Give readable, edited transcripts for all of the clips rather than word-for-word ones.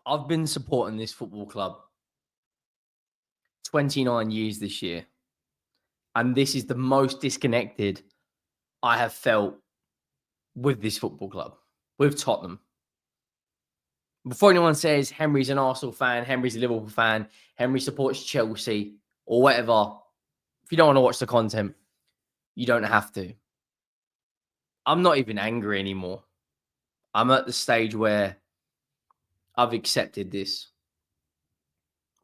I've been supporting this football club 29 years this year, and this is the most disconnected I have felt with this football club, with Tottenham. Before anyone says Henry's an Arsenal fan, Henry's a Liverpool fan, Henry supports Chelsea, or whatever, if you don't want to watch the content, you don't have to. I'm not even angry anymore. I'm at the stage where I've accepted this.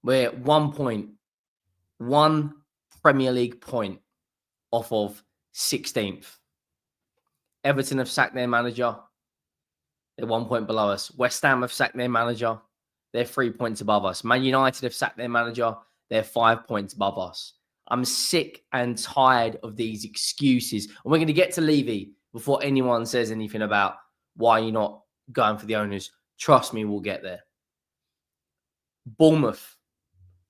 We're at 1 Premier League point off of 16th. Everton have sacked their manager. They're 1 point below us. West Ham have sacked their manager. They're 3 points above us. Man United have sacked their manager. They're 5 points above us. I'm sick and tired of these excuses. And we're going to get to Levy before anyone says anything about why you're not going for the owners. Trust me, we'll get there. Bournemouth,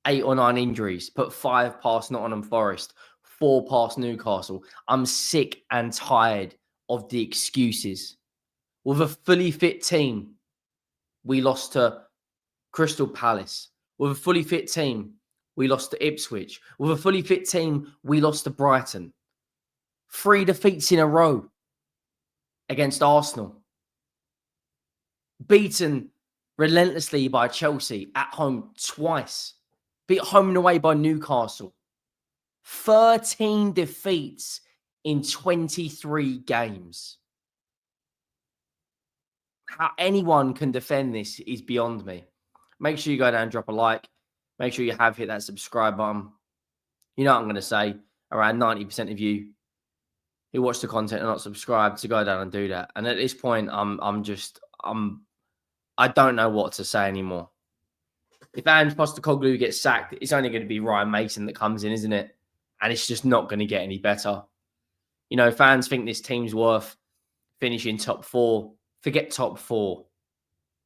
8 or 9 injuries. Put 5 past Nottingham Forest. 4 past Newcastle. I'm sick and tired of the excuses. With a fully fit team, we lost to Crystal Palace. With a fully fit team, we lost to Ipswich. With a fully fit team, we lost to Brighton. 3 defeats in a row against Arsenal. Beaten relentlessly by Chelsea at home twice. Beat home and away by Newcastle. 13 defeats in 23 games. How anyone can defend this is beyond me. Make sure you go down and drop a like. Make sure you have hit that subscribe button. You know what I'm going to say. Around 90% of you who watch the content are not subscribed, to go down and do that. And at this point, I don't know what to say anymore. If Ange Postecoglou gets sacked, it's only going to be Ryan Mason that comes in, isn't it? And it's just not going to get any better. You know, fans think this team's worth finishing top 4. Forget top 4.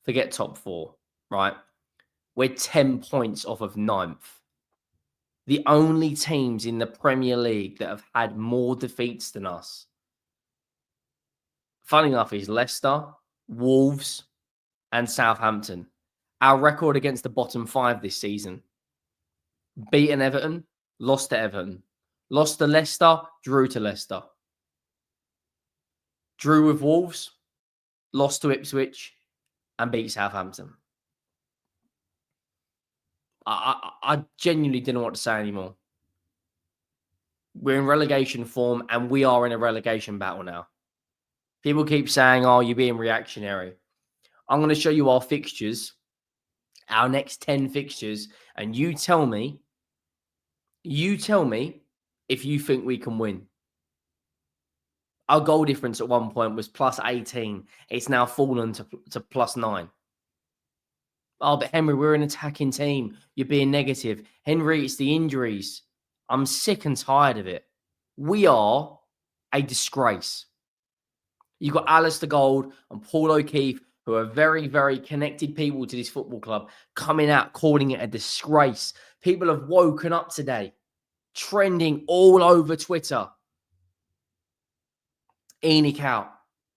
Forget top 4, right? We're 10 points off of 9th. The only teams in the Premier League that have had more defeats than us, funny enough, is Leicester, Wolves, and Southampton. Our record against the bottom 5 this season: beaten Everton, lost to Everton, lost to Leicester, drew to Leicester, drew with Wolves, lost to Ipswich, and beat Southampton. I genuinely didn't know what to say anymore. We're in relegation form, and we are in a relegation battle now. People keep saying, oh, you're being reactionary. I'm going to show you our fixtures, our next 10 fixtures, and you tell me if you think we can win. Our goal difference at one point was plus 18. It's now fallen to plus 9. Oh, but Henry, we're an attacking team. You're being negative. Henry, it's the injuries. I'm sick and tired of it. We are a disgrace. You've got Alistair Gold and Paul O'Keefe, who are very, very connected people to this football club, coming out calling it a disgrace. People have woken up today, trending all over Twitter. ENIC out,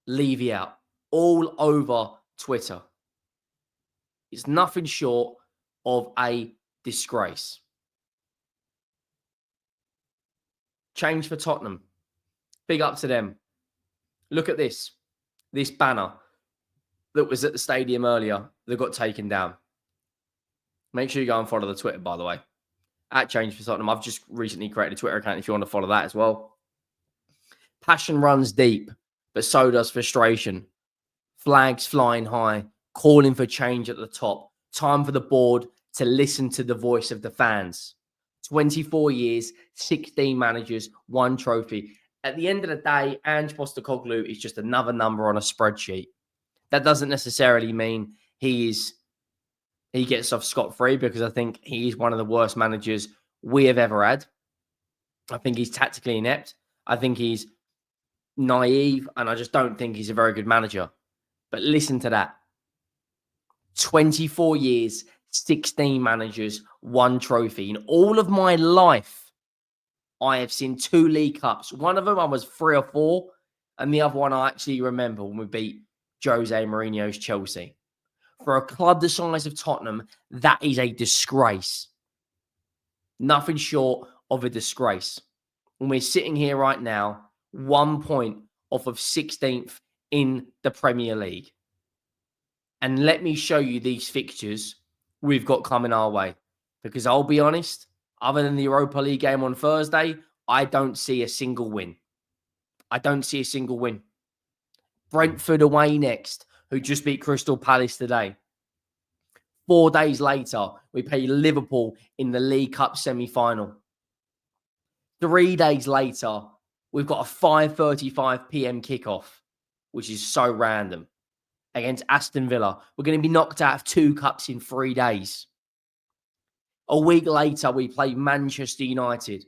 Levy out, all over Twitter. It's nothing short of a disgrace. Change for Tottenham. Big up to them. Look at this banner that was at the stadium earlier that got taken down. Make sure you go and follow the Twitter, by the way. At Change for Tottenham. I've just recently created a Twitter account if you want to follow that as well. Passion runs deep, but so does frustration. Flags flying high, calling for change at the top. Time for the board to listen to the voice of the fans. 24 years, 16 managers, 1 trophy. At the end of the day, Ange Postecoglou is just another number on a spreadsheet. That doesn't necessarily mean he gets off scot-free, because I think he is one of the worst managers we have ever had. I think he's tactically inept. I think he's naive, and I just don't think he's a very good manager. But listen to that. 24 years, 16 managers, 1 trophy. In all of my life, I have seen 2 League Cups. One of them I was 3 or 4, and the other one I actually remember when we beat Jose Mourinho's Chelsea. For a club the size of Tottenham, that is a disgrace. Nothing short of a disgrace. And we're sitting here right now, 1 point off of 16th in the Premier League. And let me show you these fixtures we've got coming our way. Because I'll be honest, other than the Europa League game on Thursday, I don't see a single win. I don't see a single win. Brentford away next, who just beat Crystal Palace today. 4 days later, we play Liverpool in the League Cup semi-final. 3 days later, we've got a 5:35 p.m. kickoff, which is so random, against Aston Villa. We're going to be knocked out of 2 cups in 3 days. A week later, we play Manchester United.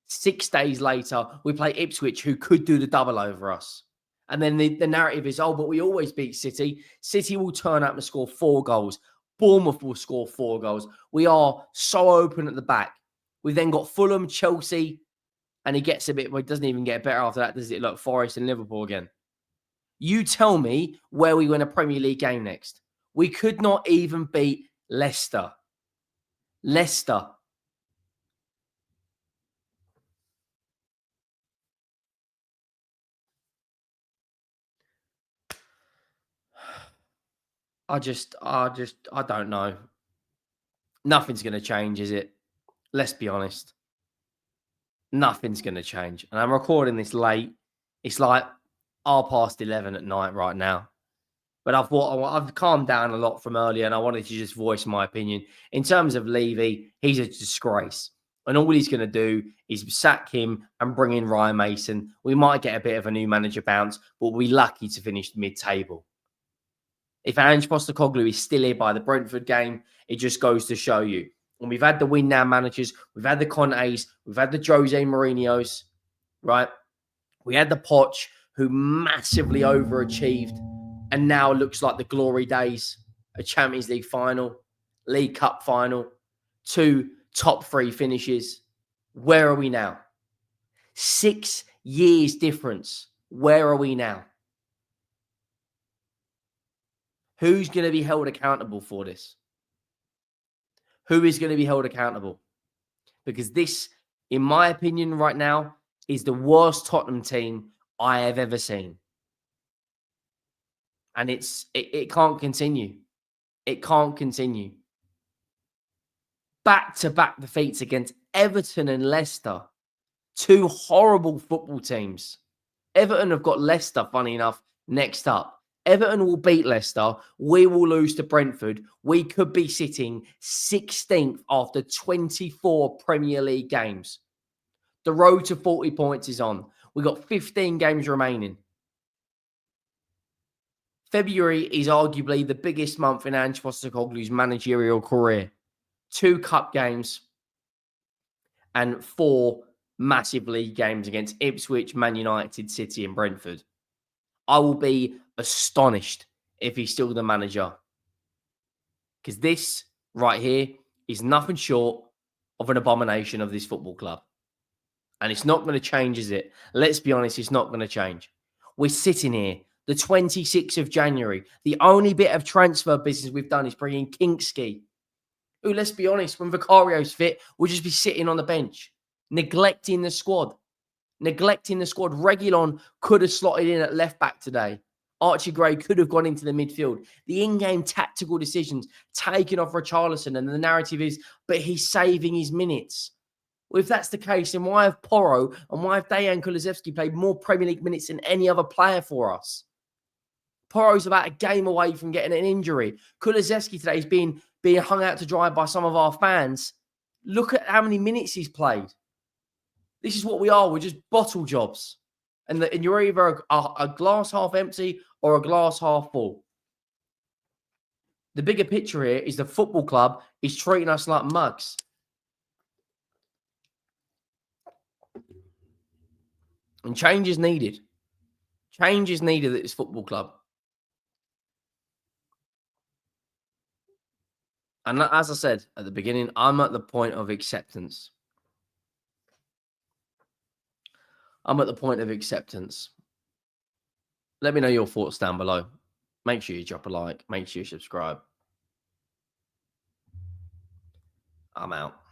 6 days later, we play Ipswich, who could do the double over us. And then the narrative is, oh, but we always beat City. City will turn up and score 4 goals. Bournemouth will score 4 goals. We are so open at the back. We've then got Fulham, Chelsea, and it gets a bit, well, it doesn't even get better after that, does it? Look, Forest and Liverpool again. You tell me where we win a Premier League game next. We could not even beat Leicester. Leicester. I don't know. Nothing's going to change, is it? Let's be honest. Nothing's going to change. And I'm recording this late. It's like 11:30 at night right now. But I've calmed down a lot from earlier, and I wanted to just voice my opinion. In terms of Levy, he's a disgrace. And all he's going to do is sack him and bring in Ryan Mason. We might get a bit of a new manager bounce, but we'll be lucky to finish mid-table. If Ange Postecoglou is still here by the Brentford game, it just goes to show you. And we've had the win now managers, we've had the Contes, we've had the Jose Mourinhos, right? We had the Poch, who massively overachieved and now looks like the glory days. A Champions League final, League Cup final, 2 top 3 finishes. Where are we now? 6 years difference. Where are we now? Who's going to be held accountable for this? Who is going to be held accountable? Because this, in my opinion, right now, is the worst Tottenham team I have ever seen. And it can't continue. It can't continue. Back-to-back defeats against Everton and Leicester. 2 horrible football teams. Everton have got Leicester, funny enough, next up. Everton will beat Leicester. We will lose to Brentford. We could be sitting 16th after 24 Premier League games. The road to 40 points is on. We've got 15 games remaining. February is arguably the biggest month in Ange Postecoglou's managerial career. 2 cup games and 4 massive league games against Ipswich, Man United, City and Brentford. I will be astonished if he's still the manager. Because this right here is nothing short of an abomination of this football club. And it's not going to change, is it? Let's be honest, it's not going to change. We're sitting here, the 26th of January. The only bit of transfer business we've done is bringing Kinksky, who, let's be honest, when Vicario's fit, will just be sitting on the bench, neglecting the squad. Reguilon could have slotted in at left back today. Archie Gray could have gone into the midfield. The in-game tactical decisions taken off Richarlison, and the narrative is, but he's saving his minutes. Well, if that's the case, then why have Porro and why have Dejan Kulusevski played more Premier League minutes than any other player for us? Porro's about a game away from getting an injury. Kulusevski today is being hung out to dry by some of our fans. Look at how many minutes he's played. This is what we are. We're just bottle jobs. And you're either a glass half empty or a glass half full. The bigger picture here is the football club is treating us like mugs. And change is needed. Change is needed at this football club. And as I said at the beginning, I'm at the point of acceptance. I'm at the point of acceptance. Let me know your thoughts down below. Make sure you drop a like. Make sure you subscribe. I'm out.